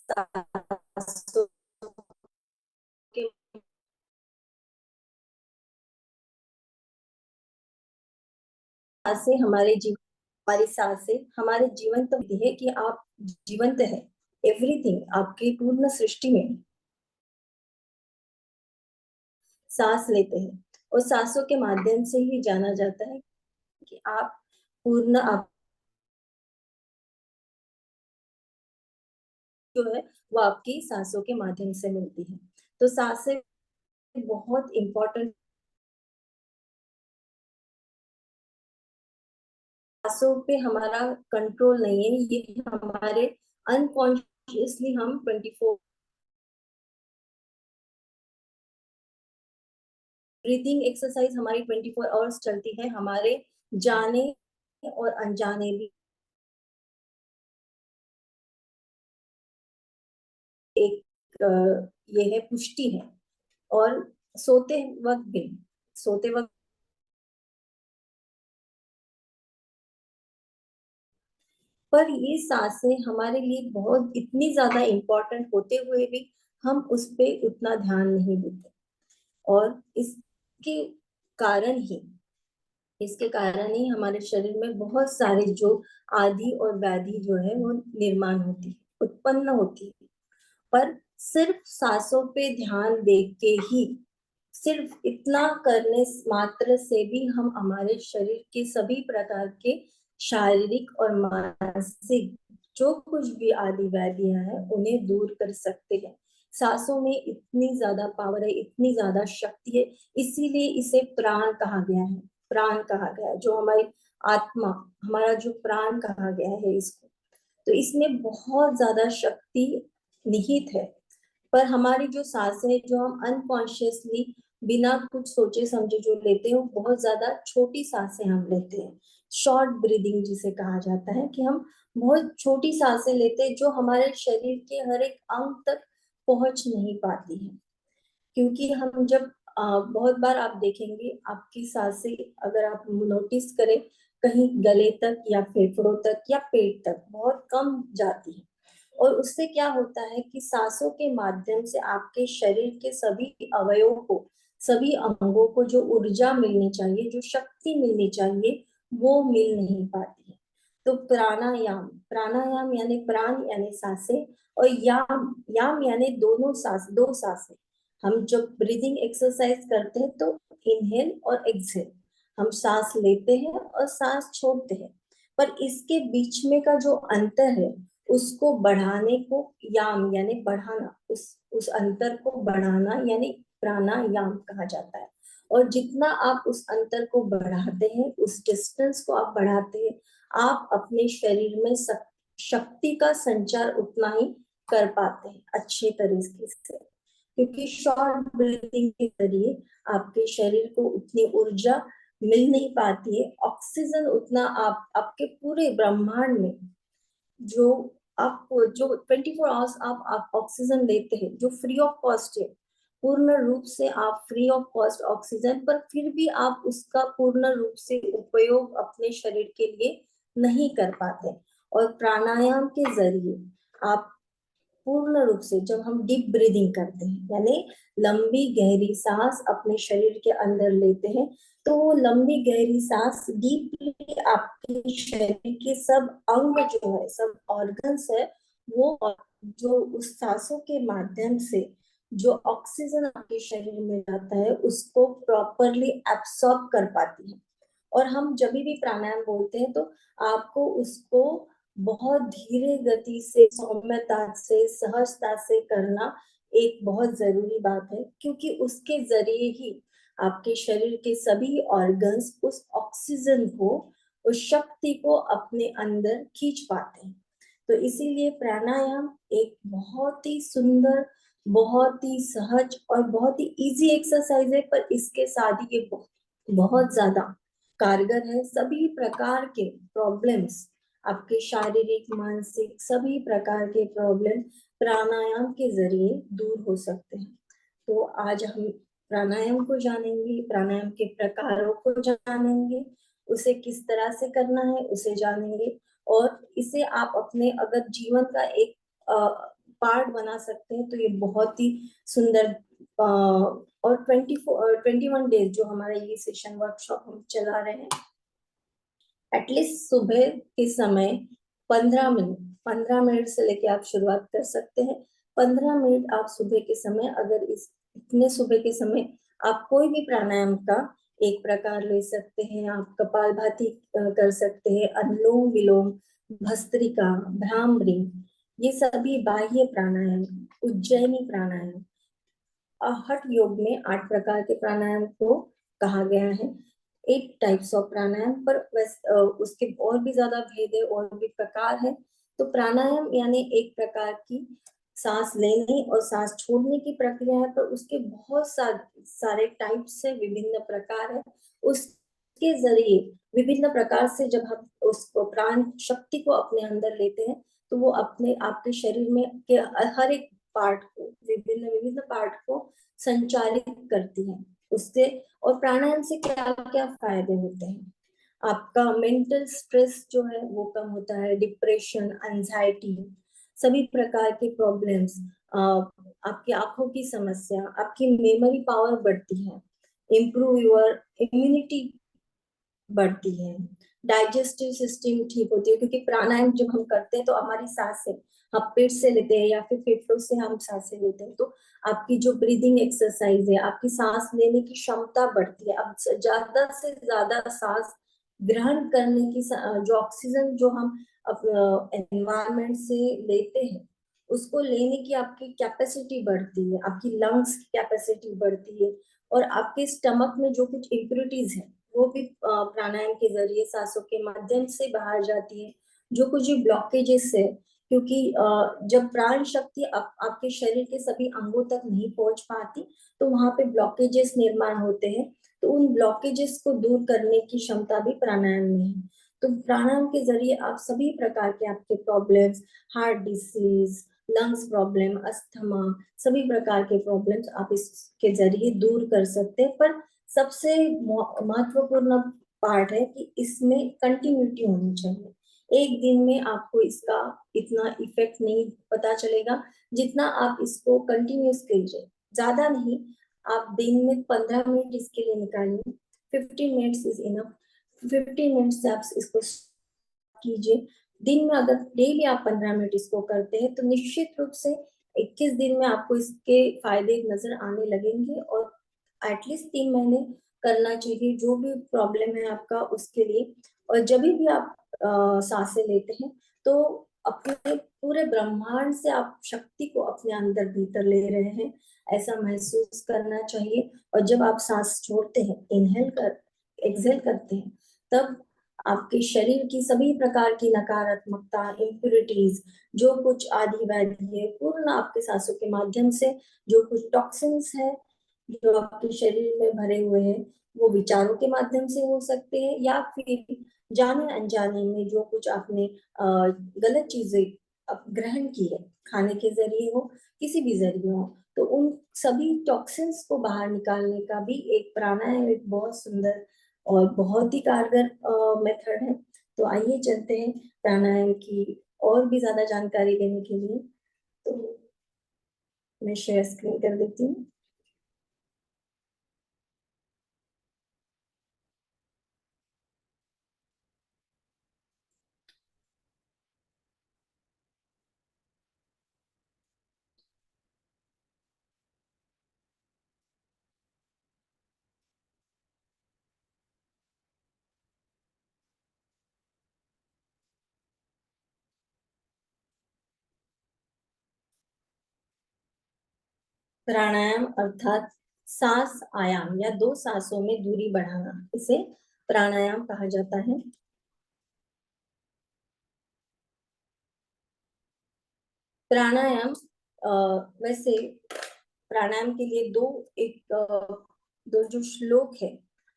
सांसों के सांसें हमारे जीवन, हमारी सांसें हमारे जीवन तो है कि आप जीवंत है। एवरीथिंग आपकी पूर्ण सृष्टि में सांस लेते हैं, और सांसों के माध्यम से ही जाना जाता है कि आप पूर्ण, आप जो है वो आपकी सांसों के माध्यम से मिलती है। तो सांसें बहुत इंपॉर्टेंट। सांसों पे हमारा कंट्रोल नहीं है, ये हमारे अनकॉन्शियसली हम 24 ब्रीथिंग एक्सरसाइज हमारी 24 आवर्स चलती है, हमारे जाने और अनजाने भी। एक ये है पुष्टि है। और सोते वक्त भी, सोते वक्त पर ये सांसें हमारे लिए बहुत इतनी ज्यादा इम्पोर्टेंट होते हुए भी हम उस पे उतना ध्यान नहीं देते। और कारण ही इसके कारण ही हमारे शरीर में बहुत सारे जो आदि और व्याधि जो है वो निर्माण होती है, उत्पन्न होती है। पर सिर्फ सांसों पे ध्यान दे के ही, सिर्फ इतना करने मात्र से भी हम हमारे शरीर के सभी प्रकार के शारीरिक और मानसिक जो कुछ भी आदि व्याधियां हैं उन्हें दूर कर सकते हैं। सांसों में इतनी ज्यादा पावर है, इतनी ज्यादा शक्ति है, इसीलिए इसे प्राण कहा गया है। प्राण कहा गया है, जो हमारी आत्मा, हमारा जो प्राण कहा गया है इसको। तो इसमें बहुत ज्यादा शक्ति निहित है। पर हमारी जो सांसें जो हम अनकॉन्शियसली बिना कुछ सोचे समझे जो लेते हैं, वो बहुत ज्यादा छोटी सांसें हम लेते हैं। शॉर्ट ब्रीदिंग जिसे कहा जाता है, कि हम बहुत छोटी सांसें लेते हैं जो हमारे शरीर के हर एक अंग तक पहुंच नहीं पाती है। क्योंकि हम जब बहुत बार आप देखेंगे आपकी सांसें, अगर आप नोटिस करें, कहीं गले तक या फेफड़ों तक या पेट तक बहुत कम जाती है। और उससे क्या होता है कि सांसों के माध्यम से आपके शरीर के सभी अवयवों को, सभी अंगों को जो ऊर्जा मिलनी चाहिए, जो शक्ति मिलनी चाहिए, वो मिल नहीं पाती है। तो प्राणायाम, प्राणायाम यानी प्राण यानी सांसें, और याम, याम यानी दोनों सांस, दो सांसें। हम जब ब्रीदिंग एक्सरसाइज करते हैं तो इनहेल और एक्सहेल, हम सांस लेते हैं और सांस छोड़ते हैं। पर इसके बीच में का जो अंतर है, उसको बढ़ाने को याम यानी बढ़ाना, उस अंतर को बढ़ाना यानी प्राणायाम कहा जाता है। और जितना आप उस अंतर को बढ़ाते हैं, उस डिस्टेंस को आप बढ़ाते हैं, आप अपने शरीर में शक्ति का संचार उतना ही कर पाते हैं अच्छे तरीके से। क्योंकि शॉर्ट ब्रीथिंग के जरिए आपके शरीर को उतनी ऊर्जा मिल नहीं पाती है, ऑक्सीजन उतना आप आपके पूरे ब्रह्मांड में जो आप जो 24 आवर्स आप ऑक्सीजन लेते हैं, जो फ्री ऑफ कॉस्ट है, पूर्ण रूप से आप फ्री ऑफ कॉस्ट ऑक्सीजन, पर फिर भी आप उसका पूर्ण रूप से उपयोग अपने शरीर के लिए नहीं कर पाते। और प्राणायाम के जरिए आप पूर्ण रूप से, जब हम डीप ब्रीदिंग करते हैं यानी लंबी गहरी सांस अपने शरीर के अंदर लेते हैं, तो वो लंबी गहरी सांस डीपली आपके शरीर के सब अंग जो है, सब ऑर्गन्स है, वो जो उस सांसों के माध्यम से जो ऑक्सीजन आपके शरीर में जाता है उसको प्रॉपरली एब्सॉर्ब कर पाती है। और हम जब भी प्राणायाम बोलते हैं तो आपको उसको बहुत धीरे गति से, सौम्यता से, सहजता से करना एक बहुत जरूरी बात है। क्योंकि उसके जरिए ही आपके शरीर के सभी ऑर्गन्स उस ऑक्सीजन को, उस शक्ति को अपने अंदर खींच पाते हैं। तो इसीलिए प्राणायाम एक बहुत ही सुंदर, बहुत ही सहज और बहुत ही इजी एक्सरसाइज है, पर इसके साथ ही ये बहुत ज्यादा कारगर है। सभी प्रकार के प्रॉब्लम्स, आपके शारीरिक मानसिक सभी प्रकार के प्रॉब्लम प्राणायाम के जरिए दूर हो सकते हैं। तो आज हम प्राणायाम को जानेंगे, प्राणायाम के प्रकारों को जानेंगे, उसे किस तरह से करना है उसे जानेंगे। और इसे आप अपने अगर जीवन का एक पार्ट बना सकते हैं तो ये बहुत ही सुंदर। और 21 डेज जो हमारा ये सेशन वर्कशॉप हम चला रहे हैं, एटलीस्ट सुबह के समय 15 मिनट, 15 मिनट से लेके आप शुरुआत कर सकते हैं। 15 मिनट आप सुबह के समय, अगर इस इतने सुबह के समय आप कोई भी प्राणायाम का एक प्रकार ले सकते हैं। आप कपालभाति कर सकते हैं, अनुलोम विलोम, भस्त्रिका, भ्रामरी, ये सभी बाह्य प्राणायाम, उज्जैनी प्राणायाम। हठ योग में 8 प्रकार के प्राणायाम को कहा गया है, 8 टाइप्स ऑफ प्राणायाम, पर उसके और भी ज्यादा भेद है और भी प्रकार है। तो प्राणायाम यानी एक प्रकार की सांस लेने और सांस छोड़ने की प्रक्रिया है, पर उसके बहुत सारे टाइप्स है, विभिन्न प्रकार है। उसके जरिए विभिन्न प्रकार से जब हम उसको प्राण शक्ति को अपने अंदर लेते हैं, तो वो अपने आपके शरीर में के हर एक पार्ट को, विभिन्न विभिन्न पार्ट को संचालित करती है उससे। और प्राणायाम से क्या क्या फायदे होते हैं? आपका मेंटल स्ट्रेस जो है वो कम होता है, डिप्रेशन, एंजाइटी, सभी प्रकार के प्रॉब्लम्स, आपकी आंखों की समस्या, आपकी मेमोरी पावर बढ़ती है, इम्प्रूव योर इम्यूनिटी बढ़ती है, डाइजेस्टिव सिस्टम ठीक होती है, क्योंकि प्राणायाम जब हम करते हैं तो हमारी सांसें हम पेट से लेते हैं या फिर फेफड़ों से हम सांसें लेते हैं, तो आपकी जो ब्रीदिंग एक्सरसाइज है, आपकी सांस लेने की क्षमता बढ़ती है। अब ज्यादा से ज्यादा सांस ग्रहण करने की जो ऑक्सीजन जो हम एनवायरमेंट से लेते हैं, उसको लेने की आपकी कैपेसिटी बढ़ती है, आपकी लंग्स की कैपेसिटी बढ़ती है, और आपके स्टमक में जो कुछ इम्प्योरिटीज है वो भी प्राणायाम के जरिए सांसों के माध्यम से बाहर जाती है। जो कुछ भी ब्लॉकेजेस है, क्योंकि जब प्राण शक्ति आपके शरीर के सभी अंगों तक नहीं पहुंच पाती, तो वहां पे ब्लॉकेजेस निर्माण होते हैं। तो उन ब्लॉकेजेस को दूर करने की क्षमता भी प्राणायाम में है। तो प्राणायाम के जरिए आप सभी प्रकार के आपके problems, heart disease, lungs problem, asthma, सभी प्रकार के प्रॉब्लम्स आप इसके जरिए दूर कर सकते हैं। पर सबसे महत्वपूर्ण पार्ट है कि इसमें कंटिन्यूटी होनी चाहिए। एक दिन में आपको इसका इतना इफेक्ट नहीं पता चलेगा, जितना आप इसको कंटिन्यूस कीजिए। ज्यादा नहीं, आप दिन में 15 मिनट इसके लिए निकालिए, 15 मिनट्स इज इनफ। 15 मिनट से आप इसको कीजिए। दिन में अगर डेली आप 15 मिनट इसको करते हैं, तो निश्चित रूप से 21 दिन में आपको इसके फायदे नजर आने लगेंगे। और एटलीस्ट 3 महीने करना चाहिए, जो भी प्रॉब्लम है आपका उसके लिए। और जब भी आप सांसें लेते हैं, तो अपने पूरे ब्रह्मांड से आप शक्ति को अपने अंदर भीतर ले रहे हैं, ऐसा महसूस करना चाहिए। और जब आप सांस छोड़ते हैं, इनहेल कर एक्सहेल करते हैं, तब आपके शरीर की सभी प्रकार की नकारात्मकता, इम्प्योरिटीज, जो कुछ आदि व्याधि है, पूर्ण आपके सांसों के माध्यम से, जो कुछ टॉक्सिन्स है जो आपके शरीर में भरे हुए हैं, वो विचारों के माध्यम से हो सकते हैं, या फिर जाने अनजाने में जो कुछ आपने गलत चीजें ग्रहण की है, खाने के जरिए हो, किसी भी जरिए हो, तो उन सभी टॉक्सिन्स को बाहर निकालने का भी एक प्राणायाम एक बहुत सुंदर और बहुत ही कारगर मेथड है। तो आइए चलते हैं प्राणायाम की और भी ज्यादा जानकारी लेने के लिए। तो मैं शेयर स्क्रीन कर देती हूँ। प्राणायाम अर्थात सांस आयाम या दो सांसों में दूरी बढ़ाना, इसे प्राणायाम कहा जाता है। प्राणायाम वैसे प्राणायाम के लिए दो जो श्लोक है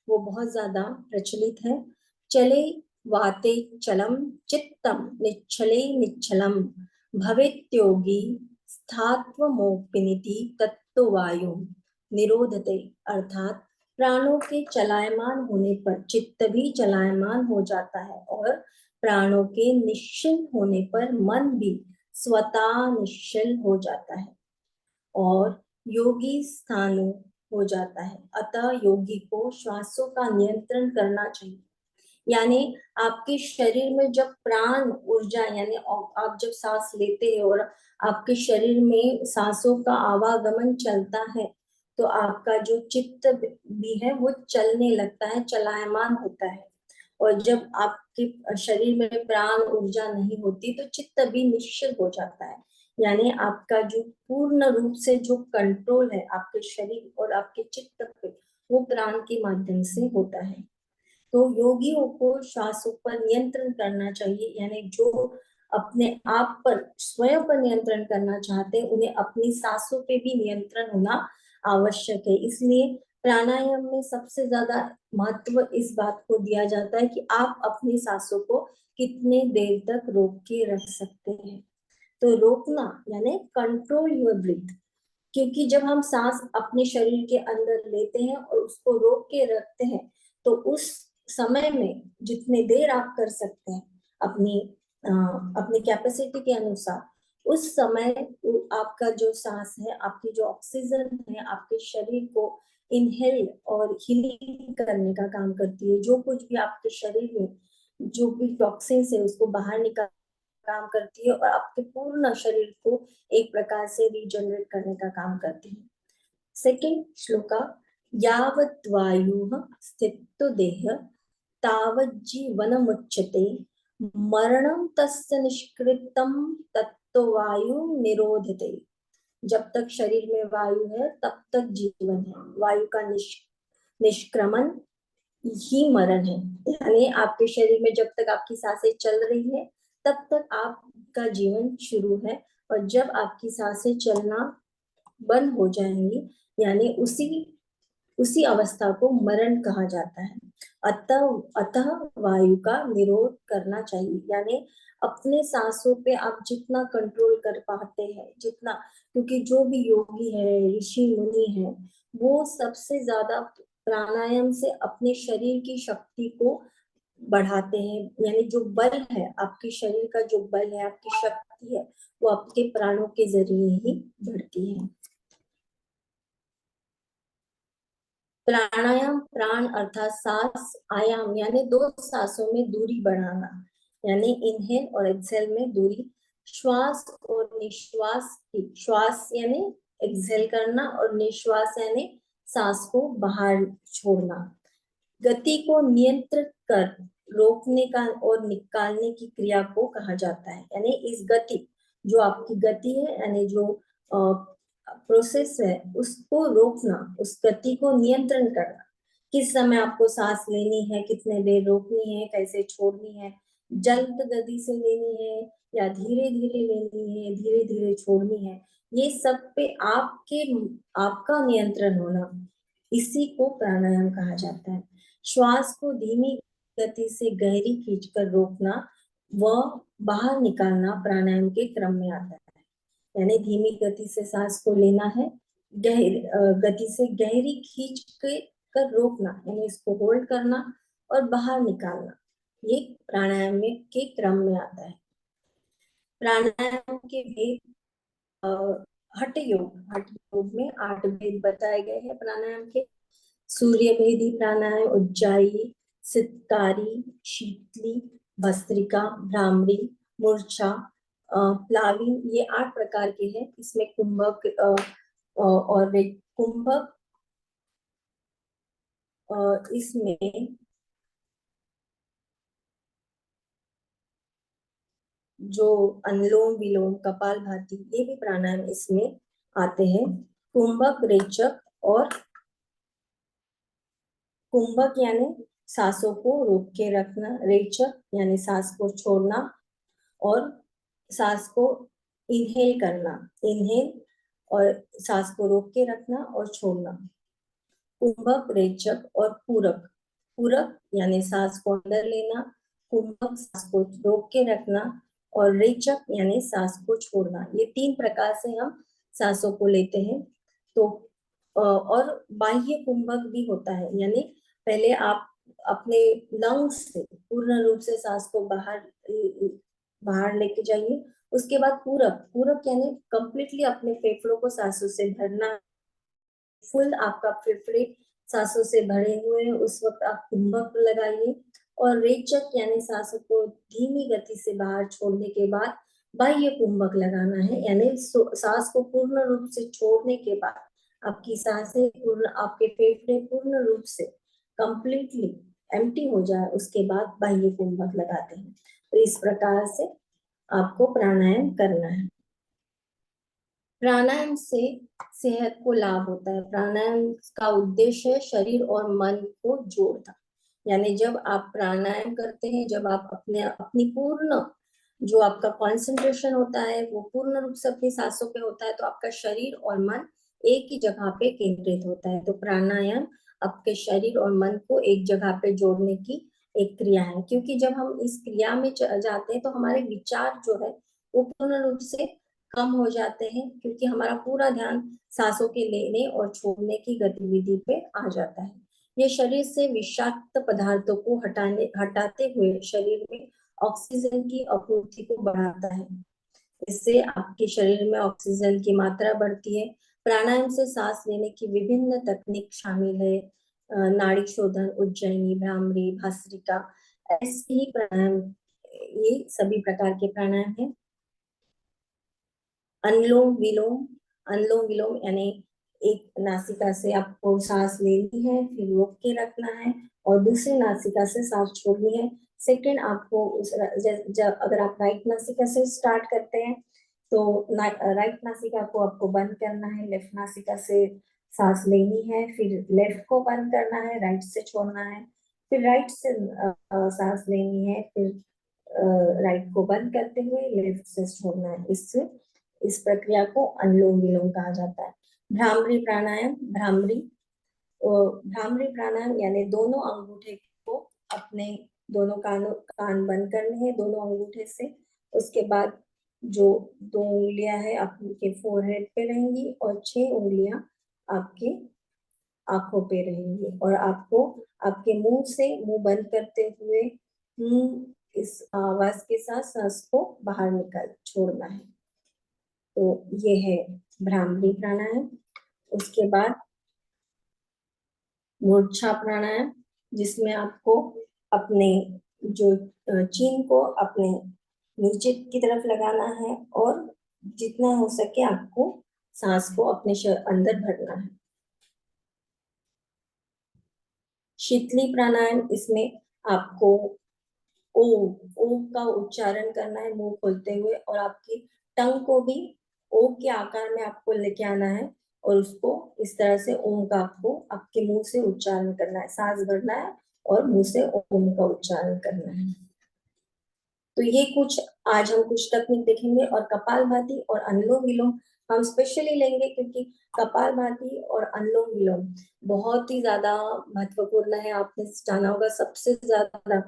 वो बहुत ज्यादा प्रचलित है। चले वाते चलम, चित्तम निच्छले निच्छलम, भवेत्योगी स्थात्वमोपिनिति तत्तो वायु निरोधते। अर्थात प्राणों के चलायमान होने पर चित्त भी चलायमान हो जाता है, और प्राणों के निश्चिल होने पर मन भी स्वतः निश्चल हो जाता है और योगी स्थानु हो जाता है। अतः योगी को श्वासों का नियंत्रण करना चाहिए। यानी आपके शरीर में जब प्राण ऊर्जा यानी आप जब सांस लेते हैं और आपके शरीर में सांसों का आवागमन चलता है, तो आपका जो चित्त भी है वो चलने लगता है, चलायमान होता है। और जब आपके शरीर में प्राण ऊर्जा नहीं होती तो चित्त भी निश्चल हो जाता है। यानी आपका जो पूर्ण रूप से जो कंट्रोल है आपके शरीर और आपके चित्त पे, वो प्राण के माध्यम से होता है। तो योगियों को श्वासों पर नियंत्रण करना चाहिए। यानी जो अपने आप पर स्वयं पर नियंत्रण करना चाहते हैं, उन्हें अपनी सांसों पे भी नियंत्रण होना आवश्यक है। इसलिए प्राणायाम में सबसे ज्यादा महत्व इस बात को दिया जाता है कि आप अपनी सांसों को कितने देर तक रोक के रख सकते हैं। तो रोकना यानी कंट्रोल योर ब्रीथ। क्योंकि जब हम सांस अपने शरीर के अंदर लेते हैं और उसको रोक के रखते हैं, तो उस समय में जितने देर आप कर सकते हैं अपनी अपनी कैपेसिटी के अनुसार, उस समय आपका जो सांस है, आपकी जो ऑक्सीजन है, आपके शरीर को इनहेल और हीलिंग करने का काम करती है। जो कुछ भी आपके शरीर में जो भी टॉक्सिन्स है उसको बाहर निकाल काम करती है और आपके पूर्ण शरीर को एक प्रकार से रीजनरेट करने का काम करती है। सेकेंड श्लोका, यावत् वायुः स्थितो देह तावत् जीवनमुच्यते मरणं तस्य निष्कृतं तत्तो वायु निरोधते। जब तक शरीर में वायु है तब तक जीवन है। वायु का निष्क्रमण ही मरण है। यानी आपके शरीर में जब तक आपकी सांसें चल रही है तब तक आपका जीवन शुरू है, और जब आपकी सांसें चलना बंद हो जाएंगी यानी उसी उसी अवस्था को मरण कहा जाता है। अतः अतः वायु का निरोध करना चाहिए। यानी अपने सांसों पे आप जितना कंट्रोल कर पाते हैं, जितना, क्योंकि जो भी योगी है, ऋषि मुनि है, वो सबसे ज्यादा प्राणायाम से अपने शरीर की शक्ति को बढ़ाते हैं। यानी जो बल है, आपके शरीर का जो बल है, आपकी शक्ति है, वो आपके प्राणों के जरिए ही बढ़ती है। प्राणायाम, प्राण अर्थात सांस, आयाम यानी दो सांसों में दूरी बढ़ाना, यानी इनहेल और एक्सहेल में दूरी, श्वास और निश्वास की, श्वास यानी एक्सहेल करना और निश्वास यानी सांस को बाहर छोड़ना, गति को नियंत्रित कर रोकने का और निकालने की क्रिया को कहा जाता है। यानी इस गति, जो आपकी गति है यानी जो प्रोसेस है, उसको रोकना, उस गति को नियंत्रण करना, किस समय आपको सांस लेनी है, कितने देर रोकनी है, कैसे छोड़नी है, जल्द गति से लेनी है या धीरे धीरे लेनी है, धीरे धीरे छोड़नी है, ये सब पे आपका नियंत्रण होना, इसी को प्राणायाम कहा जाता है। श्वास को धीमी गति से गहरी खींचकर रोकना व बाहर निकालना प्राणायाम के क्रम में आता है। यानी धीमी गति से सांस को लेना है, गति से गहरी खींच के कर रोकना, यानी इसको होल्ड करना और बाहर निकालना, ये प्राणायाम में के क्रम में आता है। प्राणायाम के भेद, हठ योग में 8 भेद बताए गए हैं प्राणायाम के। सूर्य भेदी प्राणायाम, उज्जाई, सितकारी, शीतली, भस्त्रिका, भ्रामरी, मूर्छा, प्लावी, ये 8 प्रकार के हैं। इसमें कुंभक और कुंभक, इसमें जो अनुलोम विलोम, कपालभाति, ये भी प्राणायाम इसमें आते हैं। कुंभक, रेचक और कुंभक यानी सांसों को रोक के रखना, रेचक यानी सांस को छोड़ना और सांस को इनहेल करना, इनहेल और सांस को रोक के रखना और छोड़ना। कुंभक, रेचक और पूरक, पूरक यानी सांस को अंदर लेना, कुंभक सांस को रोक के रखना और रेचक यानी सांस को छोड़ना। ये 3 प्रकार से हम सांसों को लेते हैं। तो और बाह्य कुंभक भी होता है, यानी पहले आप अपने लंग्स से पूर्ण रूप से सांस को बाहर बाहर लेके जाइए उसके बाद पूरब, पूरब यानी कंप्लीटली अपने फेफड़ों को सांसों से भरना, फुल आपका फेफड़े सांसों से भरे हुए हैं, उस वक्त आप कुंभक लगाइए। और रेचक यानी सांसों को धीमी गति से बाहर छोड़ने के बाद बाह्य कुंभक लगाना है, यानी सांस को पूर्ण रूप से छोड़ने के बाद आपकी सांसें पूर्ण, आपके फेफड़े पूर्ण रूप से कंप्लीटली एम्प्टी हो जाए, उसके बाद बाह्य कुंभक लगाते हैं। तो इस प्रकार से आपको प्राणायाम करना है। प्राणायाम से सेहत को लाभ होता है। प्राणायाम का उद्देश्य है शरीर और मन को जोड़ना, यानी जब आप प्राणायाम करते हैं, जब आप अपनी पूर्ण जो आपका कंसंट्रेशन होता है वो पूर्ण रूप से अपनी सांसों पे होता है, तो आपका शरीर और मन एक ही जगह पे केंद्रित होता है। तो प्राणायाम आपके शरीर और मन को एक जगह पे जोड़ने की एक क्रिया है, क्योंकि जब हम इस क्रिया में जाते हैं तो हमारे विचार जो है वो पूर्ण रूप से कम हो जाते हैं, क्योंकि हमारा पूरा ध्यान सांसों के लेने और छोड़ने की गतिविधि पे आ जाता है। ये शरीर से विषाक्त पदार्थों को हटाते हुए शरीर में ऑक्सीजन की आपूर्ति को बढ़ाता है। इससे आपके शरीर में ऑक्सीजन की मात्रा बढ़ती है। प्राणायाम से सांस लेने की विभिन्न तकनीक शामिल है, नाड़ी शोधन, उज्जैनी, भ्रामरी, भस्त्रिका, ऐसे ही प्राणायाम, ये सभी प्रकार के प्राणायाम है। अनुलोम विलोम, अनुलोम विलोम यानी एक नासिका से आपको सांस लेनी है, फिर रोक के रखना है और दूसरी नासिका से सांस छोड़नी है। सेकंड आपको अगर आप राइट नासिका से स्टार्ट करते हैं तो राइट नासिका को आपको बंद करना है, लेफ्ट नासिका से सांस लेनी है, फिर लेफ्ट को बंद करना है, राइट से छोड़ना है, फिर राइट से सांस लेनी है, फिर राइट को बंद करते हुए लेफ्ट से छोड़ना है। इससे इस प्रक्रिया को अनुलोम विलोम कहा जाता है। भ्रामरी प्राणायाम, भ्रामरी प्राणायाम यानी दोनों अंगूठे को अपने दोनों कान बंद करने हैं दोनों अंगूठे से। उसके बाद जो 2 उंगलियां है आपके फोरहेड पे रहेंगी और 6 उंगलियां आपके आंखों पे रहेंगी, और आपको आपके मुंह से मुंह बंद करते हुए इस आवाज के साथ सांस को बाहर निकाल छोड़ना है। तो ये है भ्रामरी प्राणायाम। उसके बाद मूर्छा प्राणायाम, जिसमें आपको अपने जो चीन को अपने नीचे की तरफ लगाना है और जितना हो सके आपको सांस को अपने अंदर भरना है। शीतली प्राणायाम, इसमें आपको ओ ओ का उच्चारण करना है मुंह खोलते हुए, और आपकी टंग को भी ओ के आकार में आपको लेके आना है और उसको इस तरह से ओम का आपको आपके मुंह से उच्चारण करना है, सांस भरना है और मुंह से ओम का उच्चारण करना है। तो ये कुछ आज हम कुछ तकनीक देखेंगे, और कपालभाति और अनुलोम विलोम हम स्पेशली लेंगे, क्योंकि कपालभाति और अनुलोम विलोम बहुत ही ज्यादा महत्वपूर्ण है। आपने जाना होगा सबसे ज्यादा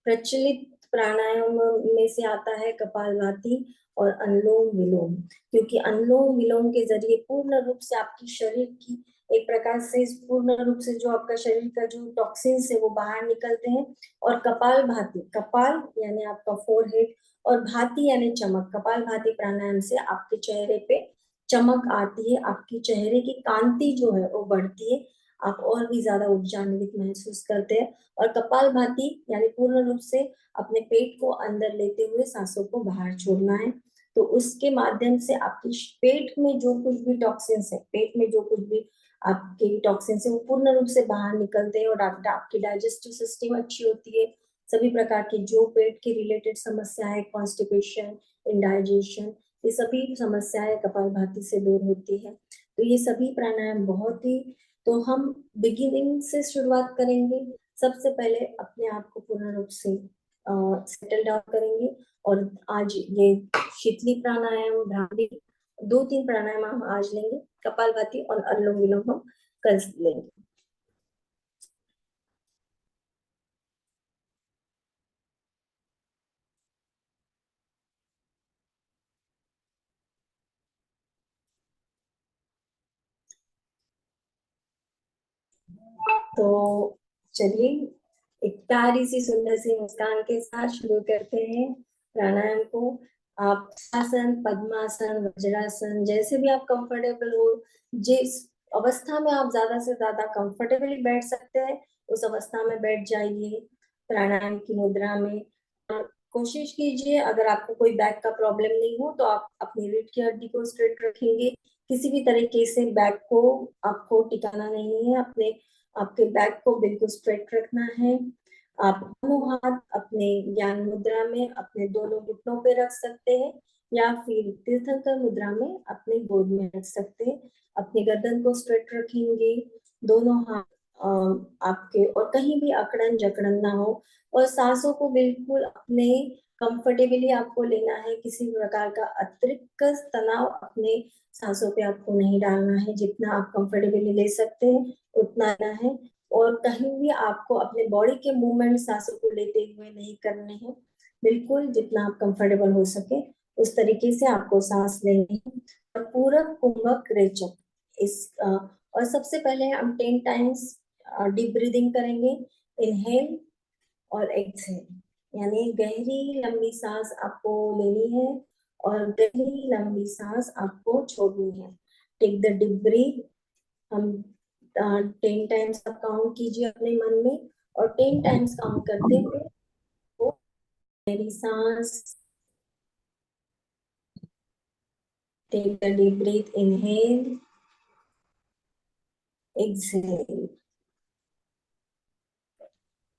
प्रचलित प्राणायाम में से आता है कपालभाति और अनुलोम विलोम, क्योंकि अनुलोम विलोम के जरिए पूर्ण रूप से आपकी शरीर की एक प्रकार से पूर्ण रूप से जो आपका शरीर का जो टॉक्सिन्स है वो बाहर निकलते हैं। और कपाल भाती, कपाल यानी आपका फोरहेड और भाती यानी चमक, कपाल भाती प्राणायाम से आपके चेहरे पे चमक आती है, आपकी चेहरे की कांति जो है वो बढ़ती है, आप और भी ज्यादा ऊर्जान्वित महसूस करते हैं। और कपाल भाती यानी पूर्ण रूप से अपने पेट को अंदर लेते हुए सांसों को बाहर छोड़ना है। तो उसके माध्यम से आपकी पेट में जो कुछ भी टॉक्सिन्स है, पेट में जो कुछ भी आपके टॉक्सिन से वो पूर्ण रूप से बाहर निकलते हैं और आपकी डाइजेस्टिव सिस्टम अच्छी होती है। सभी प्रकार की जो पेट के रिलेटेड समस्या है, कॉन्स्टिपेशन, इंडाइजेशन, ये सभी समस्याएं कपालभाति से दूर होती है। तो ये सभी प्राणायाम बहुत ही, तो हम बिगिनिंग से शुरुआत करेंगे। सबसे पहले अपने आप को पूर्ण रूप से सेटल डाउन करेंगे, और आज ये शीतली प्राणायाम, भ्रामरी, 2-3 प्राणायाम हम आज लेंगे, कपालभाति और अनुलोम विलोम हम कल लेंगे। तो चलिए एक प्यारी सी सुंदर सी मुस्कान के साथ शुरू करते हैं प्राणायाम को। आप आसन, पद्मासन, वज्रासन, जैसे भी आप कंफर्टेबल हो, जिस अवस्था में आप ज्यादा से ज्यादा कंफर्टेबली बैठ सकते हैं उस अवस्था में बैठ जाइए प्राणायाम की मुद्रा में। और कोशिश कीजिए, अगर आपको कोई बैक का प्रॉब्लम नहीं हो तो आप अपनी रीढ़ की हड्डी को स्ट्रेट रखेंगे। किसी भी तरीके से बैक को आपको टिकाना नहीं है, अपने आपके बैक को बिल्कुल स्ट्रेट रखना है। आप दोनों हाथ अपने ज्ञान मुद्रा में अपने दोनों घुटनों पे रख सकते हैं, या फिर तीर्थंकर मुद्रा में अपने गोद में रख सकते हैं। अपनी गर्दन को स्ट्रेट रखेंगे, दोनों हाथ आपके, और कहीं भी अकड़न जकड़न ना हो। और सांसों को बिल्कुल अपने कंफर्टेबली आपको लेना है, किसी प्रकार का अतिरिक्त तनाव अपने सांसों पे आपको नहीं डालना है। जितना आप कंफर्टेबली ले सकते हैं उतना लेना है। और कहीं भी आपको अपने बॉडी के मूवमेंट सांसों को लेते हुए नहीं करने हैं। बिल्कुल जितना आप कंफर्टेबल हो सके उस तरीके से आपको सांस लेनी है। और पूरक, कुंभक, रेचक, और सबसे पहले हम 10 टाइम्स डीप ब्रीदिंग करेंगे। इनहेल और एक्सहेल, यानी गहरी लंबी सांस आपको लेनी है और गहरी लंबी सांस आपको छोड़नी है। Take the deep breath. हम 10 टाइम्स आप काउंट कीजिए अपने मन में, और 10 टाइम्स काउंट करते हुए वो गहरी सांस। Take the deep breath, inhale, exhale.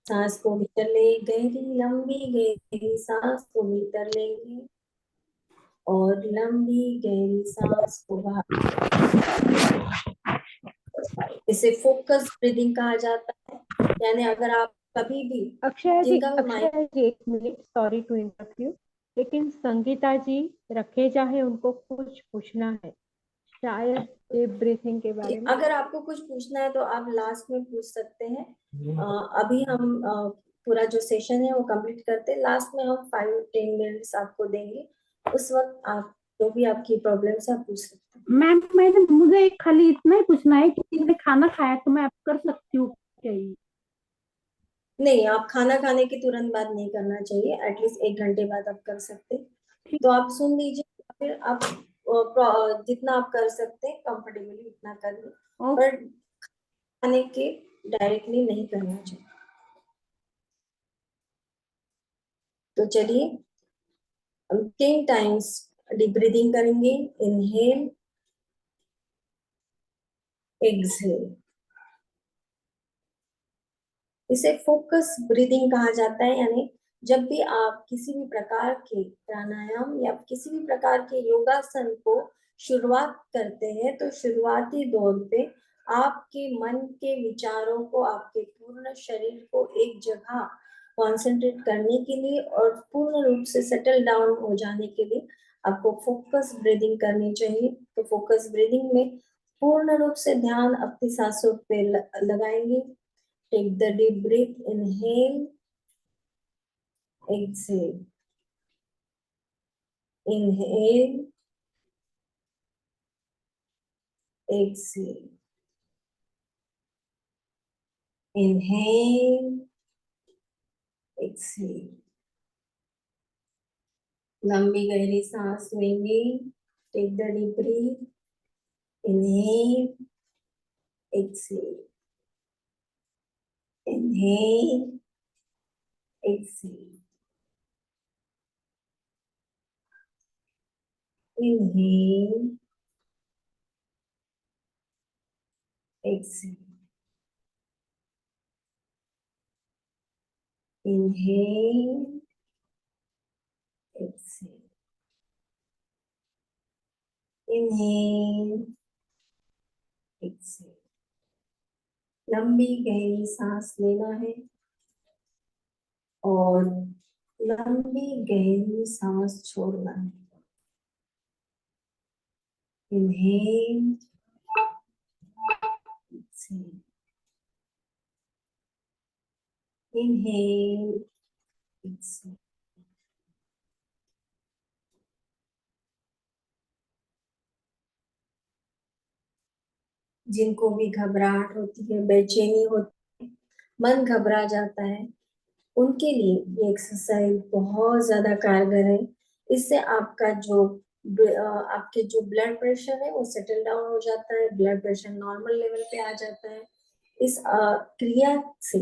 सांस को भीतर ले, गहरी लंबी गहरी सांस को भीतर लेंगे और लंबी गहरी सांस को बाहर। इसे फोकस ब्रीदिंग कहा जाता है। यानी अगर आप कभी भी, जिनका भी माइंड। अक्षय जी, एक minute, sorry to interrupt you, लेकिन संगीता जी रखे जाए, उनको कुछ पूछना है शायद डीप ब्रीथिंग के बारे में। अगर आपको कुछ पूछना है तो आप लास्ट में पूछ सकते हैं। अभी हम पूरा जो सेशन है वो कंप्लीट करते हैं, लास्ट में हम 5-10 मिनट्स आपको देंगे। उस वक्त आप जो भी आपकी प्रॉब्लम है आप पूछ सकते हैं। मैम, मैडम, मुझे खाली इतना ही पूछना है कि मैंने खाना खाया तो मैं अब कर सकती हूँ क्या ये? नहीं, आप खाना खाने के तुरंत बाद नहीं करना चाहिए, एटलीस्ट 1 घंटे बाद आप कर सकते हैं। ठीक। तो आप सुन लीजिए, फिर आप जितना आप कर सकते हैं कंफर्टेबली उतना करिए, ओके। पर खाने के डायरेक्टली नहीं करना चाहिए। तो चलिए, हम 10 टाइम्स डीप ब्रीदिंग करेंगे। Inhale, exhale. इसे फोकस ब्रीदिंग कहा जाता है। यानी जब भी आप किसी भी प्रकार के प्राणायाम या किसी भी प्रकार के योगासन को शुरुआत करते हैं तो शुरुआती दौर पे आपके मन के विचारों को, आपके पूर्ण शरीर को एक जगह कंसंट्रेट करने के लिए और पूर्ण रूप से सेटल डाउन हो जाने के लिए आपको फोकस ब्रीदिंग करनी चाहिए। तो फोकस ब्रीदिंग में पूर्ण रूप से ध्यान अपनी सांसों पे लगाएंगे। Take the deep breath, inhale, exhale, inhale, exhale, inhale, exhale। लंबी गहरी सांस लेंगे। Take the deep breath, inhale, exhale, inhale, exhale, inhale, exhale, inhale, exhale, inhale, exhale. लंबी गहरी सांस लेना है और लंबी गहरी सांस छोड़ना है। Inhale, exhale, inhale, exhale। जिनको भी घबराहट होती है, बेचैनी होती है, मन घबरा जाता है, उनके लिए ये एक्सरसाइज बहुत ज्यादा कारगर है। इससे आपका जो आपके जो ब्लड प्रेशर है वो सेटल डाउन हो जाता है, ब्लड प्रेशर नॉर्मल लेवल पे आ जाता है। इस क्रिया से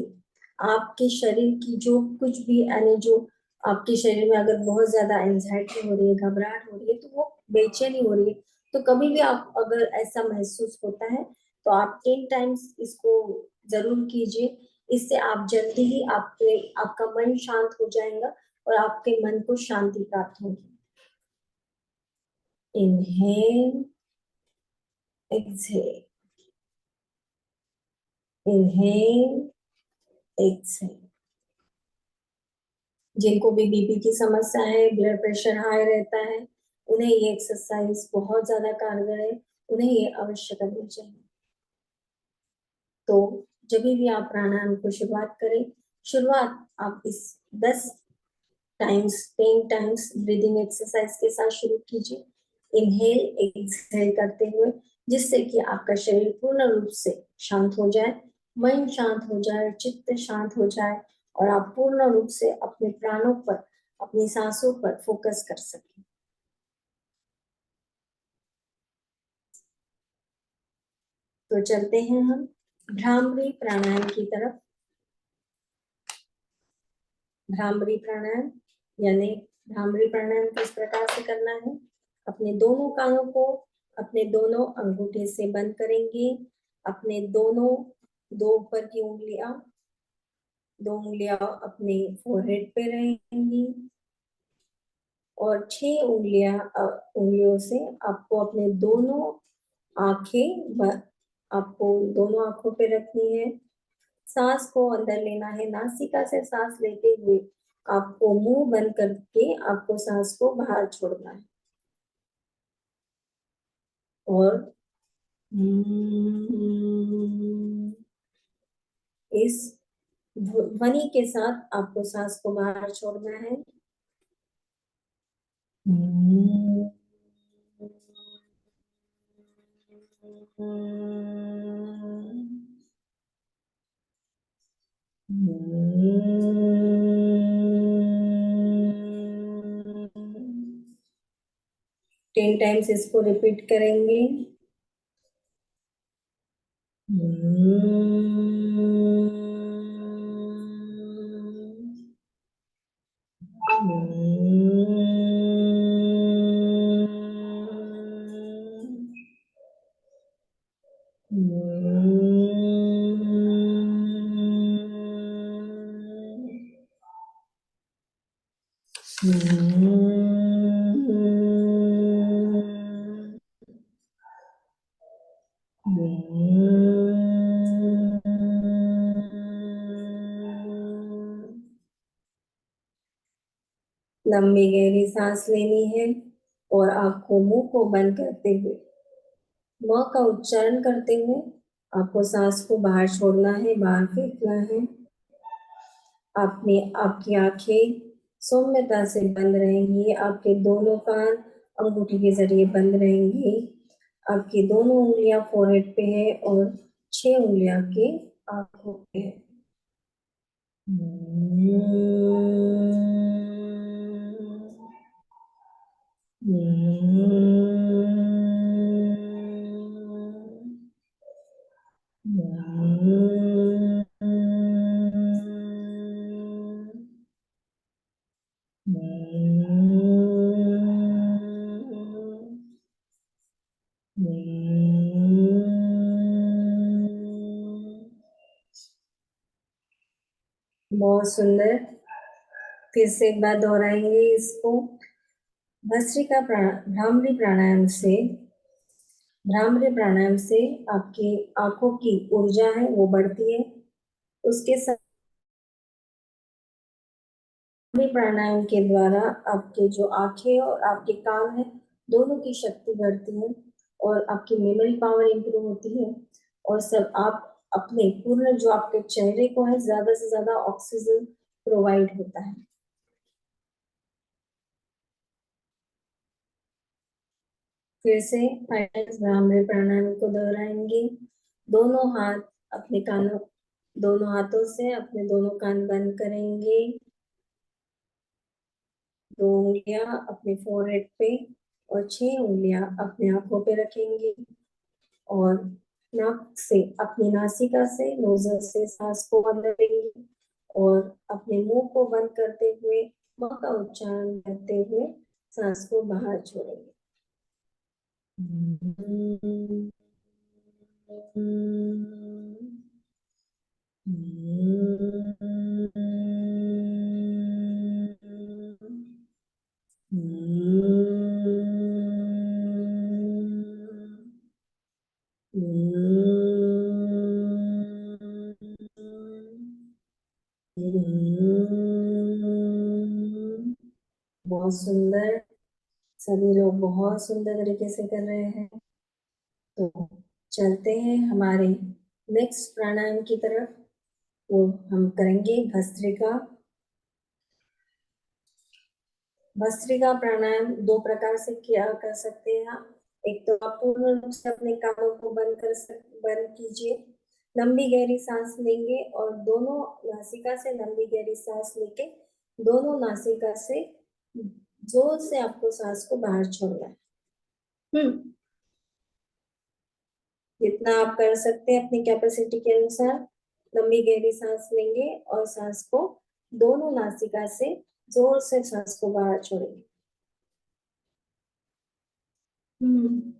आपके शरीर की जो कुछ भी यानी जो आपके शरीर में अगर बहुत ज्यादा एंजाइटी हो रही है, घबराहट हो रही है, तो वो बेचैनी हो रही है, तो कभी भी आप अगर ऐसा महसूस होता है तो आप 10 टाइम्स इसको जरूर कीजिए। इससे आप जल्दी ही आपका मन शांत हो जाएगा और आपके मन को शांति प्राप्त होगी। Inhale, exhale, inhale, exhale. जिनको भी बीपी की समस्या है, ब्लड प्रेशर हाई रहता है, उन्हें ये एक्सरसाइज बहुत ज्यादा कारगर है, उन्हें ये अवश्य करनी चाहिए। तो जब भी आप प्राणायाम को शुरुआत करें, शुरुआत आप इस 10 टाइम्स ब्रीदिंग एक्सरसाइज के साथ शुरू कीजिए, इनहेल एक्सहेल करते हुए, जिससे कि आपका शरीर पूर्ण रूप से शांत हो जाए, मन शांत हो जाए, चित्त शांत हो जाए और आप पूर्ण रूप से अपने प्राणों पर, अपनी सांसों पर फोकस कर सकें। तो चलते हैं हम भ्रामरी प्राणायाम की तरफ। भ्रामरी प्राणायाम यानी भ्रामरी प्राणायाम किस प्रकार से करना है। अपने दोनों कानों को अपने दोनों अंगूठे से बंद करेंगे। अपने दोनों दो ऊपर की उंगलियां, दो उंगलियां अपने फोरहेड पे रहेंगी और 6 उंगलियों से आपको अपने दोनों आपको दोनों आंखों पे रखनी है। सांस को अंदर लेना है, नासिका से सांस लेते हुए आपको मुंह बंद करके आपको सांस को बाहर छोड़ना है और इस ध्वनि के साथ आपको सांस को बाहर छोड़ना है। टेन टाइम्स इसको रिपीट करेंगे। लंबी गहरी सांस लेनी है और आंखों मुंह को बंद करते हुए म का उच्चारण करते हुए आपको सांस को बाहर छोड़ना है, बाहर फेंकना है। आपकी आंखें सौम्यता से बंद रहेंगी, आपके दोनों कान अंगूठी के जरिए बंद रहेंगी। आपकी दोनों उंगलियां फोrehead पे है और 6 उंगलियां के आंखों पे है। बहुत सुंदर। फिर से एक बार दोहराएंगे इसको। भ्रामरी प्राणायाम से आपकी आंखों की ऊर्जा है वो बढ़ती है। उसके साथ प्राणायाम के द्वारा आपके जो आंखें और आपके कान है दोनों की शक्ति बढ़ती है और आपकी मेमोरी पावर इंप्रूव होती है और सब आप अपने पूर्ण जो आपके चेहरे को है ज्यादा से ज्यादा ऑक्सीजन प्रोवाइड होता है। फिर से भ्रामरी प्राणायाम को दोहराएंगे। दोनों हाथ अपने कानों दोनों हाथों से अपने दोनों कान बंद करेंगे। 2 उंगलियां अपने फोरहेड पे और 6 उंगलियां अपने आंखों पे रखेंगे और नाक से अपनी नासिका से नोजल से सांस को अंदर लेंगे और अपने मुंह को बंद करते हुए मां का उच्चारण करते हुए सांस को बाहर छोड़ेंगे। बहुत सुंदर, सभी लोग बहुत सुंदर तरीके से कर रहे हैं। तो चलते हैं हमारे नेक्स्ट प्राणायाम की तरफ। वो हम करेंगे भस्त्रिका। भस्त्रिका प्राणायाम 2 प्रकार से किया कर सकते हैं आप। एक तो आप पूर्ण रूप से अपने कानों को बंद कीजिए, लंबी गहरी सांस लेंगे और दोनों नासिका से लंबी गहरी सांस लेके दोनों नासिका से जोर से आपको सांस को बाहर छोड़ना है। जितना आप कर सकते हैं अपनी कैपेसिटी के अनुसार लंबी गहरी सांस लेंगे और सांस को दोनों नासिका से जोर से सांस को बाहर छोड़ेंगे। हम्म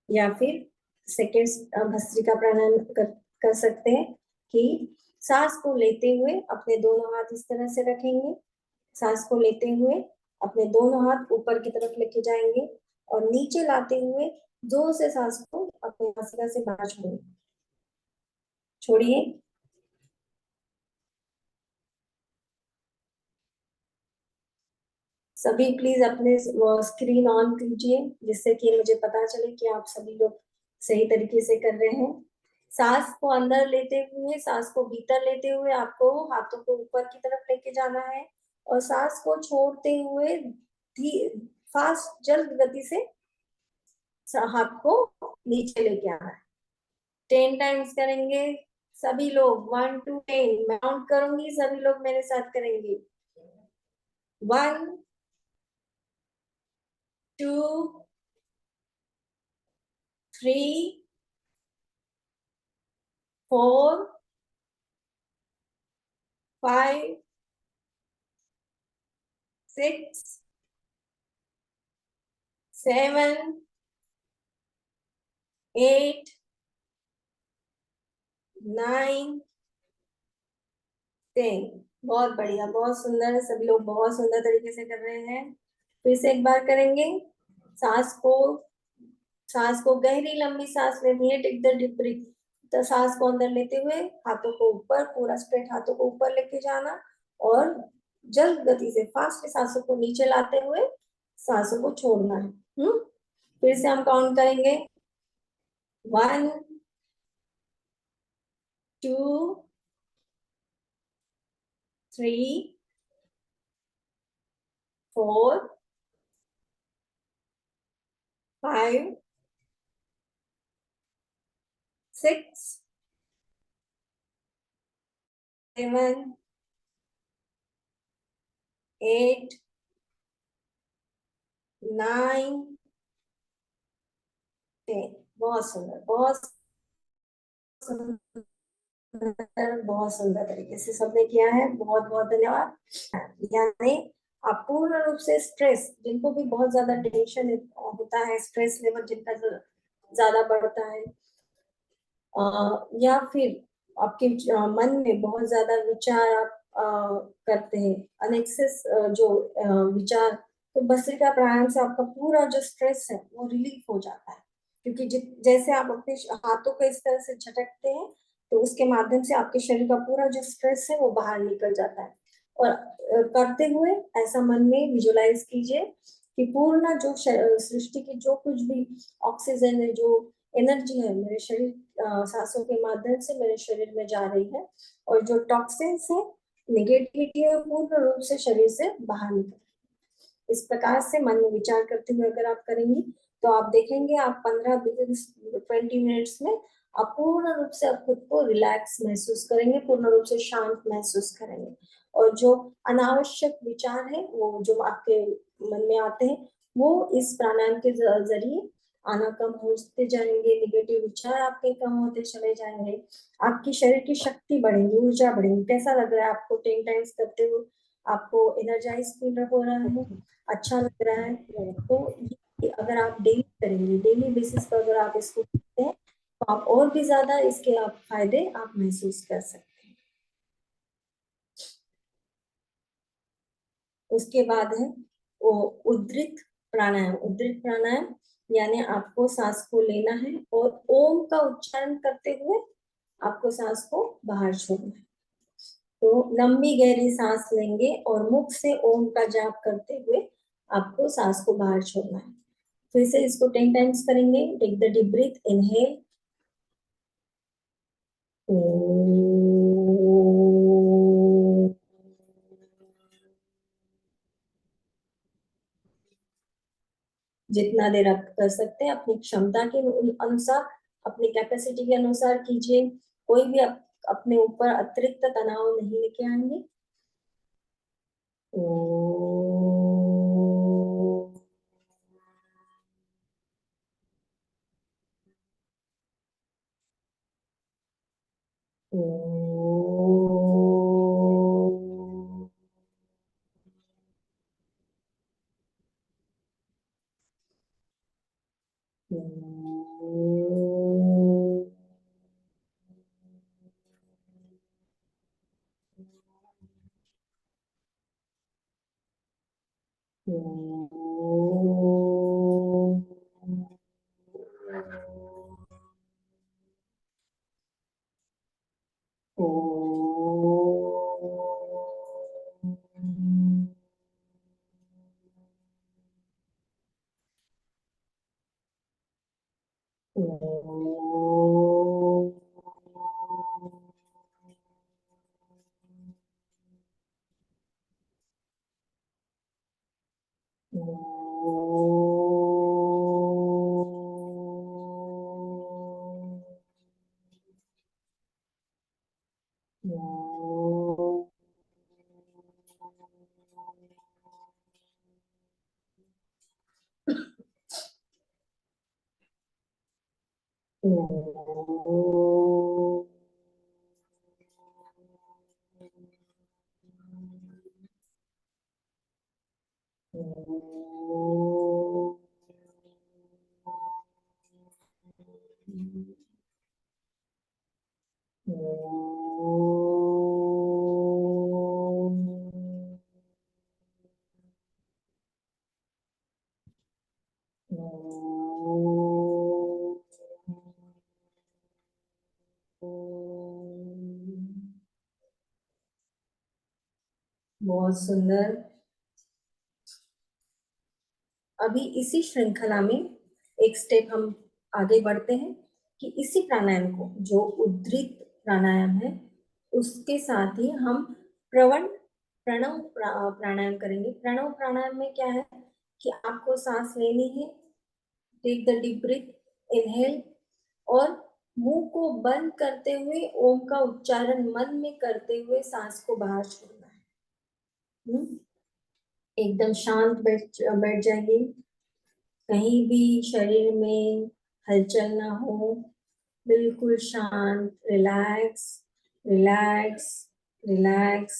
या फिर सेकेंड भस्त्रिका प्राणायाम कर सकते हैं कि सांस को लेते हुए अपने दोनों हाथ इस तरह से रखेंगे, सांस को लेते हुए अपने दोनों हाथ ऊपर की तरफ लेके जाएंगे और नीचे लाते हुए जोर से सांस को अपने नासिका से बाहर छोड़ेंगे। छोड़िए। सभी प्लीज अपने स्क्रीन ऑन कीजिए जिससे कि मुझे पता चले कि आप सभी लोग सही तरीके से कर रहे हैं। सांस को अंदर लेते हुए, सांस को भीतर लेते हुए आपको हाथों को ऊपर की तरफ लेके जाना है और सांस को छोड़ते हुए फास्ट जल्द गति से हाथ को नीचे लेके आना है। 10 टाइम्स करेंगे सभी लोग, 1 to 10 मैं काउंट करूंगी, सभी लोग मेरे साथ करेंगे। 1 2 3 4 5 6 7 8 9 10। बहुत बढ़िया, बहुत सुंदर, सभी लोग बहुत सुंदर तरीके से कर रहे हैं। फिर से एक बार करेंगे। सांस को सांस को गहरी लंबी सांस लेनी है, टेक द डीप ब्रीथ। तो सांस को अंदर लेते हुए हाथों को ऊपर, पूरा स्ट्रेट हाथों को ऊपर लेके जाना और जल्द गति से फास्ट सांसों को नीचे लाते हुए सांसों को छोड़ना है। फिर से हम काउंट करेंगे। 1 2 3 4 5 6 7 8 9 10। बहुत सुंदर, बहुत सुंदर, बहुत सुंदर तरीके से सबने किया है। बहुत बहुत धन्यवाद। यानी आप पूर्ण रूप से स्ट्रेस, जिनको भी बहुत ज्यादा टेंशन होता है, स्ट्रेस लेवल जिनका ज्यादा बढ़ता है, या फिर आपके मन में बहुत ज्यादा विचार आप करते हैं, अनेक्सेस जो विचार, तो भस्त्रिका प्राणायाम से आपका पूरा जो स्ट्रेस है वो रिलीफ हो जाता है। क्योंकि जैसे आप अपने हाथों को इस तरह से झटकते हैं तो उसके माध्यम से आपके शरीर का पूरा जो स्ट्रेस है वो बाहर निकल जाता है। और करते हुए ऐसा मन में विजुलाइज कीजिए कि पूर्ण जो सृष्टि की जो कुछ भी ऑक्सीजन है, जो एनर्जी है, मेरे शरीर सांसों के माध्यम से मेरे शरीर में जा रही है और जो टॉक्सिन्स है, नेगेटिविटी है, पूर्ण रूप से शरीर से बाहर निकल। इस प्रकार से मन में विचार करते हुए अगर आप करेंगी तो आप देखेंगे आप 15-20-20 मिनट्स में आप पूर्ण रूप से आप खुद को रिलैक्स महसूस करेंगे, पूर्ण रूप से शांत महसूस करेंगे। और जो अनावश्यक विचार है वो जो आपके मन में आते हैं वो इस प्राणायाम के जरिए आना कम होते जाएंगे, निगेटिव विचार आपके कम होते चले जाएंगे, आपकी शरीर की शक्ति बढ़ेगी, ऊर्जा बढ़ेगी। कैसा लग रहा है आपको 10 टाइम्स करते हुए? आपको एनर्जाइज फील हो रहा है, अच्छा लग रहा है? तो ये अगर आप डेली करेंगे, डेली बेसिस पर अगर आप इसको करते हैं तो आप और भी ज्यादा इसके आप फायदे आप महसूस कर सकते हैं। उसके बाद है वो उद्रित प्राणायाम। उद्रित प्राणायाम यानी आपको सांस को लेना है और ओम का उच्चारण करते हुए आपको सांस को बाहर छोड़ना है। तो लंबी गहरी सांस लेंगे और मुख से ओम का जाप करते हुए आपको सांस को बाहर छोड़ना है। फिर से इसको 10 टाइम्स करेंगे। Take the deep breath, inhale, जितना देर आप कर सकते हैं अपनी क्षमता के अनुसार, अपनी कैपेसिटी के अनुसार कीजिए। कोई भी अपने ऊपर अतिरिक्त तनाव नहीं लेके आएंगे। बहुत सुंदर। अभी इसी श्रृंखला में एक स्टेप हम आगे बढ़ते हैं कि इसी प्राणायाम को, जो उद्रित प्राणायाम है, उसके साथ ही हम प्रवण प्रणव प्राणायाम करेंगे। प्रणव प्राणायाम में क्या है कि आपको सांस लेनी है, take the deep breath, inhale, और मुंह को बंद करते हुए ओम का उच्चारण मन में करते हुए सांस को बाहर छोड़ना है। एकदम शांत बैठ जाएंगे, कहीं भी शरीर में हलचल ना हो, बिल्कुल शांत, रिलैक्स रिलैक्स रिलैक्स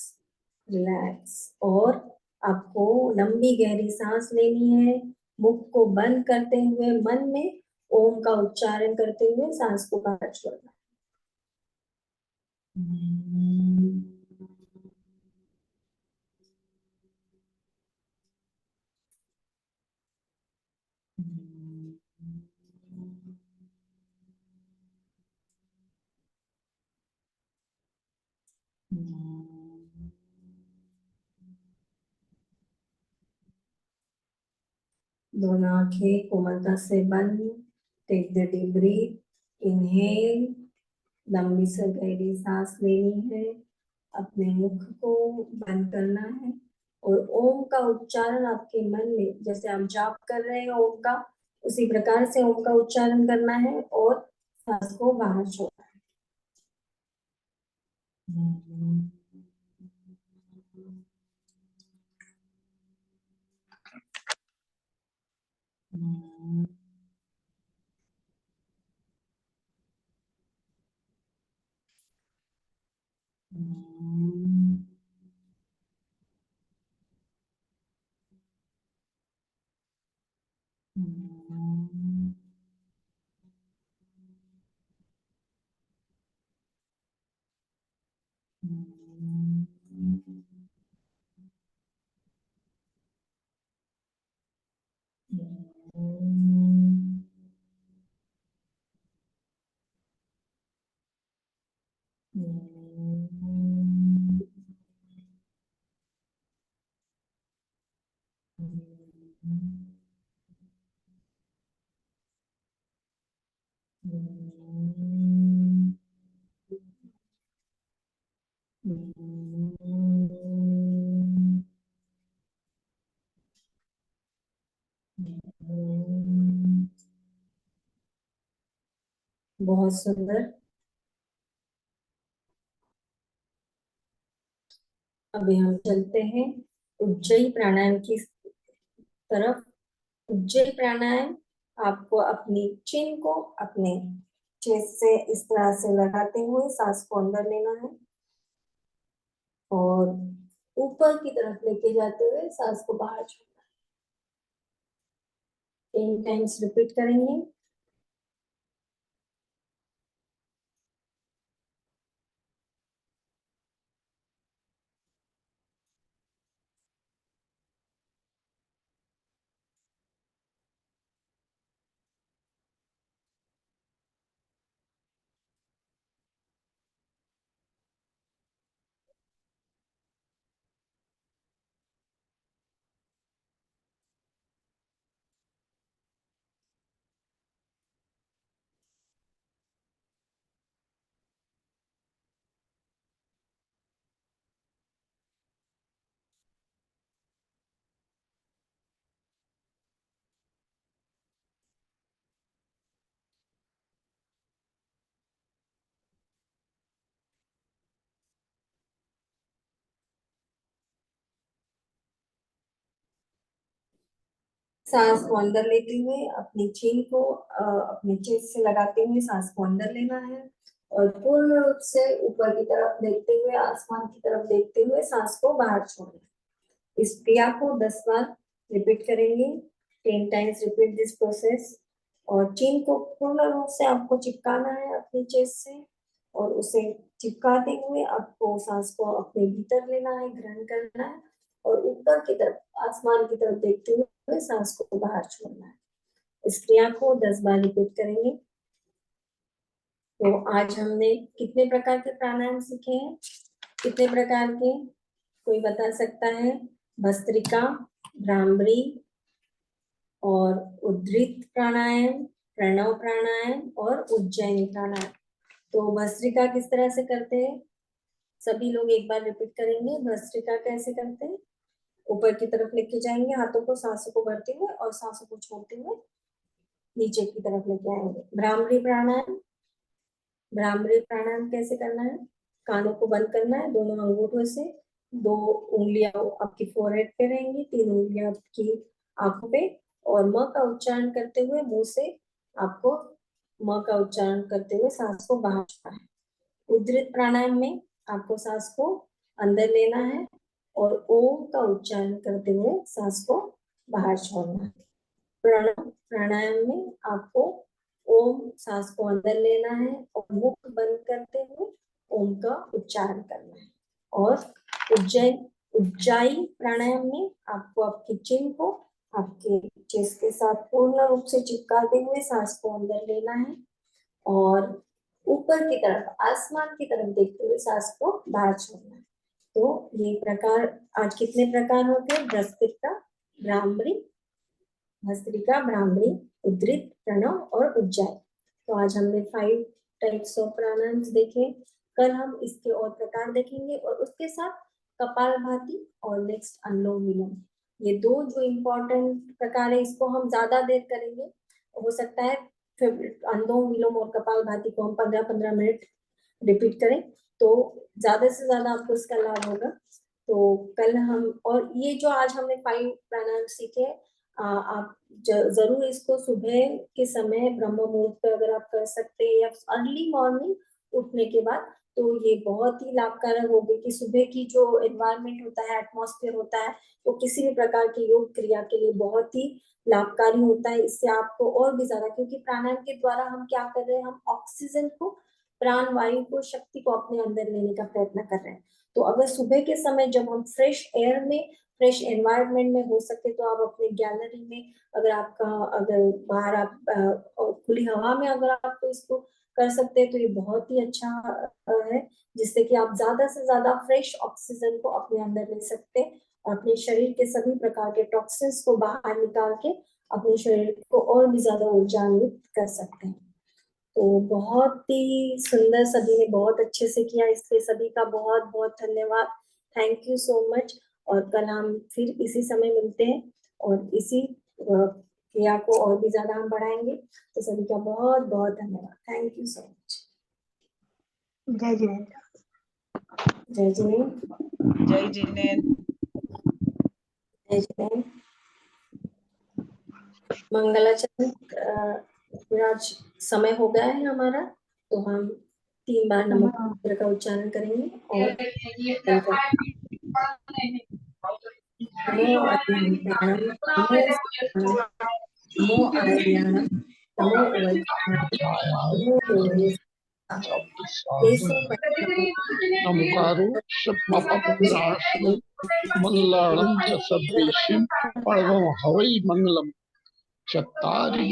रिलैक्स। और आपको लंबी गहरी सांस लेनी है, मुख को बंद करते हुए मन में ओम का उच्चारण करते हुए सांस को बाहर छोड़ना है। दोनों आंखें कोमलता से बंद। Take the deep breath, inhale, लंबी से गहरी सांस लेनी है, अपने मुख को बंद करना है और ओम का उच्चारण आपके मन में, जैसे आप जाप कर रहे हैं ओम का, उसी प्रकार से ओम का उच्चारण करना है और सांस को बाहर छोड़ना है। बहुत सुंदर। अभी हम चलते हैं उज्जयी प्राणायाम की तरफ। उज्जयी प्राणायाम आपको अपनी चिन को अपने चेस्ट से इस तरह से लगाते हुए सांस को अंदर लेना है और ऊपर की तरफ लेके जाते हुए सांस को बाहर छोड़ना है। 10 टाइम्स रिपीट करेंगे। सांस को अंदर लेते हुए अपनी चीन को अपने चेस्ट से लगाते हुए सांस को अंदर लेना है और पूर्ण रूप से ऊपर की तरफ देखते हुए आसमान की तरफ देखते हुए सांस को बाहर छोड़ना है। इस क्रिया को 10 बार रिपीट करेंगे। 10 टाइम्स रिपीट दिस प्रोसेस। और चीन को पूर्ण रूप से आपको चिपकाना है अपनी चेस्ट से और उसे चिपकाते हुए आपको सांस को अपने भीतर लेना है, ग्रहण करना है और ऊपर की तरफ आसमान की तरफ देखते हुए सांस को बाहर छोड़ना है। इस क्रिया को 10 बार रिपीट करेंगे। तो आज हमने कितने प्रकार के प्राणायाम सीखे हैं? कितने प्रकार के कोई बता सकता है? भस्त्रिका, भ्रामरी और उद्धृत प्राणायाम, प्रणव प्राणायाम और उज्जैनी प्राणायाम। तो भस्त्रिका किस तरह से करते हैं? सभी लोग एक बार रिपीट करेंगे। भस्त्रिका कैसे करते हैं? ऊपर की तरफ लेके जाएंगे हाथों को, सांसों को भरते हुए और सांसों को छोड़ते हुए नीचे की तरफ लेके आएंगे। भ्रामरी प्राणायाम। भ्रामरी प्राणायाम कैसे करना है? कानों को बंद करना है दोनों अंगूठों से। 2 उंगलियां आपकी फोrehead पे रहेंगी, 3 उंगलियां आपकी आंखों पे और म का उच्चारण करते हुए मुंह से आपको म का उच्चारण करते हुए सांस को बाहर छोड़ना है। उद्धृत प्राणायाम में आपको सांस को अंदर लेना है और ओम का उच्चारण करते हुए सांस को बाहर छोड़ना है। प्रणव प्राणायाम में आपको ओम सांस को अंदर लेना है और मुख बंद करते हुए ओम का उच्चारण करना है। और उज्जाई प्राणायाम में आपको आपकी चिन को आपके चेस्ट के साथ पूर्ण रूप से चिपकाते हुए सांस को अंदर लेना है और ऊपर की तरफ आसमान की तरफ देखते हुए सांस को बाहर छोड़ना है। तो ये प्रकार आज कितने प्रकार होते हैं? भस्त्रिका, भ्रामरी, भस्त्रिका, भ्रामरी, उद्धृत, प्रणव और उज्जाई। तो आज हमने 5 टाइप्स ऑफ प्राणायाम्स देखे। कल हम इसके और प्रकार देखेंगे और उसके साथ कपालभाति और नेक्स्ट अनुलोम विलोम। ये दो जो इम्पोर्टेंट प्रकार है इसको हम ज्यादा देर करेंगे। हो सकता है फिर अनुलोम विलोम और कपालभाति को हम 15-15 मिनट रिपीट करें तो ज्यादा से ज्यादा आपको इसका लाभ होगा। तो कल हम, और ये जो आज हमने 5 प्राणायाम सीखे, आप जरूर इसको सुबह के समय ब्रह्म मुहूर्त पे अगर आप कर सकते हैं या अर्ली मॉर्निंग उठने के बाद, तो ये बहुत ही लाभकारक होगी कि सुबह की जो एनवायरनमेंट होता है, एटमॉस्फेयर होता है, वो किसी भी प्रकार की योग क्रिया के लिए बहुत ही लाभकारी होता है। इससे आपको और भी ज्यादा, क्योंकि प्राणायाम के द्वारा हम क्या कर रहे हैं, हम ऑक्सीजन को, प्राण वायु को, शक्ति को अपने अंदर लेने का प्रयत्न कर रहे हैं। तो अगर सुबह के समय जब हम फ्रेश एयर में, फ्रेश एनवायरनमेंट में हो सके तो आप अपने गैलरी में, अगर आपका, अगर बाहर आप खुली हवा में अगर आपको इसको कर सकते हैं तो ये बहुत ही अच्छा है, जिससे कि आप ज्यादा से ज्यादा फ्रेश ऑक्सीजन को अपने अंदर ले सकते हैं और अपने शरीर के सभी प्रकार के टॉक्सिन्स को बाहर निकाल के अपने शरीर को और भी ज्यादा ऊर्जान्वित कर सकते हैं। तो बहुत ही सुंदर, सभी ने बहुत अच्छे से किया, इसलिए सभी का बहुत बहुत धन्यवाद। Thank you so much. और कल हम फिर इसी समय मिलते हैं और इसी क्रिया को और भी ज्यादा हम बढ़ाएंगे। तो सभी का बहुत बहुत धन्यवाद। Thank you so much. जय जिनेन्द्र। जय जिनेन्द्र। जय जिनेन्द्र। जय जिनेन्द्र। मंगलाचरण आज समय हो गया है हमारा, तो हम 3 बार नमो मंत्र का उच्चारण करेंगे और नमो अज्ञानम नमो अज्ञानम नमो नमकारो मंगलाणं च सद्देशीं परमं हवै मंगलम चत्तारि